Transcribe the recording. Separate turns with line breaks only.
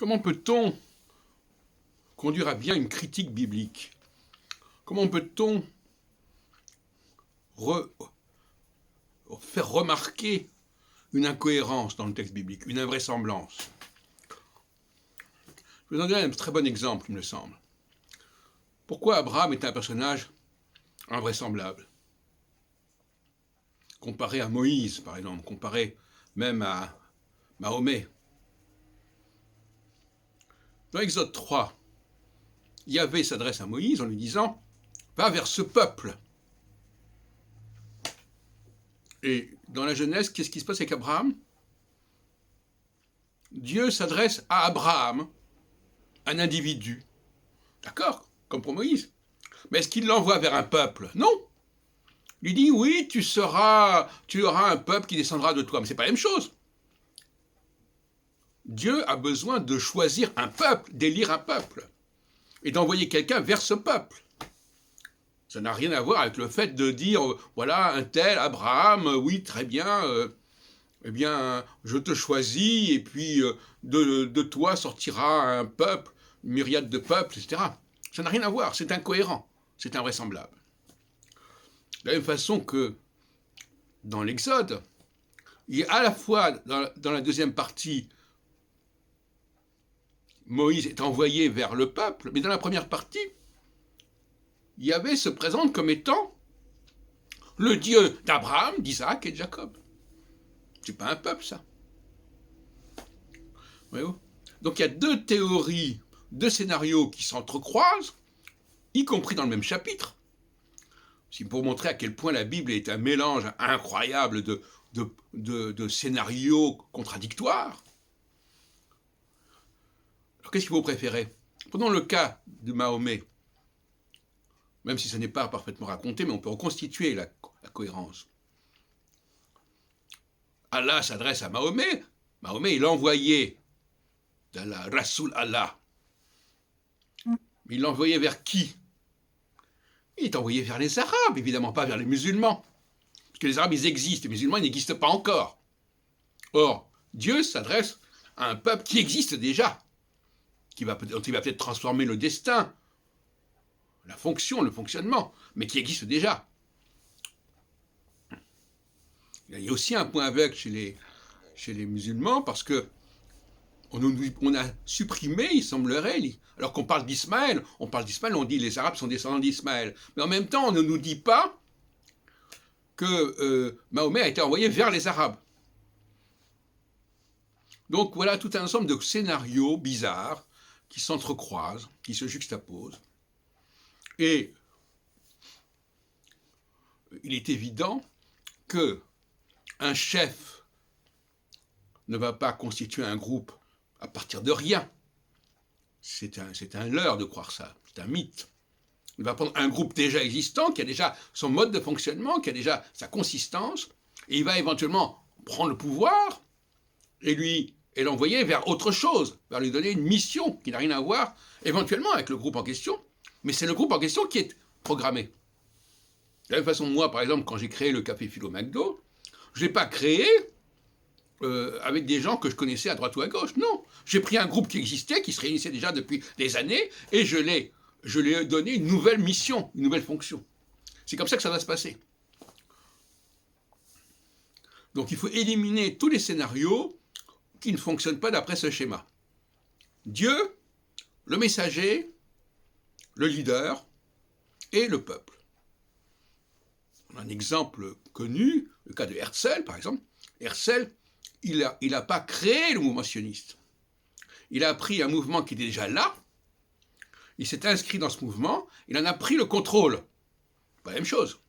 Comment peut-on conduire à bien une critique biblique? Comment peut-on faire remarquer une incohérence dans le texte biblique, une invraisemblance? Je vais vous en donner un très bon exemple, il me semble. Pourquoi Abraham est un personnage invraisemblable? Comparé à Moïse, par exemple, comparé même à Mahomet. Dans Exode 3, Yahvé s'adresse à Moïse en lui disant « Va vers ce peuple ». Et dans la Genèse, qu'est-ce qui se passe avec Abraham? Dieu s'adresse à Abraham, un individu. D'accord? Comme pour Moïse. Mais est-ce qu'il l'envoie vers un peuple? Non. Il lui dit, oui, tu auras un peuple qui descendra de toi. Mais ce n'est pas la même chose. Dieu a besoin de choisir un peuple, d'élire un peuple, et d'envoyer quelqu'un vers ce peuple. Ça n'a rien à voir avec le fait de dire, voilà, un tel, Abraham, oui, très bien, eh bien, je te choisis, et puis de toi sortira un peuple, une myriade de peuples, etc. Ça n'a rien à voir, c'est incohérent, c'est invraisemblable. De la même façon que dans l'Exode, il y a à la fois, dans la deuxième partie, Moïse est envoyé vers le peuple, mais dans la première partie, Yahvé se présente comme étant le Dieu d'Abraham, d'Isaac et de Jacob. C'est pas un peuple, ça. Voyez-vous? Donc il y a deux théories, deux scénarios qui s'entrecroisent, y compris dans le même chapitre. C'est pour montrer à quel point la Bible est un mélange incroyable de scénarios contradictoires. Alors qu'est-ce qu'il faut préférer? Prenons le cas de Mahomet. Même si ce n'est pas parfaitement raconté, mais on peut reconstituer la cohérence. Allah s'adresse à Mahomet. Mahomet est l'envoyé d'Allah, Rasoul Allah. Mais il l'envoyait vers qui? Il est envoyé vers les Arabes, évidemment pas vers les musulmans. Parce que les Arabes, ils existent, les musulmans, ils n'existent pas encore. Or, Dieu s'adresse à un peuple qui existe déjà, dont il va peut-être transformer le destin, la fonction, le fonctionnement, mais qui existe déjà. Il y a aussi un point aveugle chez les musulmans, parce que on a supprimé, il semblerait, alors qu'on parle d'Ismaël, on dit les Arabes sont descendants d'Ismaël, mais en même temps, on ne nous dit pas que Mahomet a été envoyé vers les Arabes. Donc voilà tout un ensemble de scénarios bizarres qui s'entrecroisent, qui se juxtaposent. Et il est évident qu'un chef ne va pas constituer un groupe à partir de rien. C'est un leurre de croire ça, c'est un mythe. Il va prendre un groupe déjà existant, qui a déjà son mode de fonctionnement, qui a déjà sa consistance, et il va éventuellement prendre le pouvoir et l'envoyer vers autre chose, vers lui donner une mission qui n'a rien à voir éventuellement avec le groupe en question, mais c'est le groupe en question qui est programmé. De la même façon, moi, par exemple, quand j'ai créé le Café Philo McDo, je ne l'ai pas créé avec des gens que je connaissais à droite ou à gauche. Non, j'ai pris un groupe qui existait, qui se réunissait déjà depuis des années, et je lui ai donné une nouvelle mission, une nouvelle fonction. C'est comme ça que ça va se passer. Donc il faut éliminer tous les scénarios qui ne fonctionnent pas d'après ce schéma. Dieu, le messager, le leader et le peuple. On a un exemple connu, le cas de Herzl, par exemple. Herzl, il n'a pas créé le mouvement sioniste. Il a pris un mouvement qui était déjà là, il s'est inscrit dans ce mouvement, il en a pris le contrôle. Pas la même chose.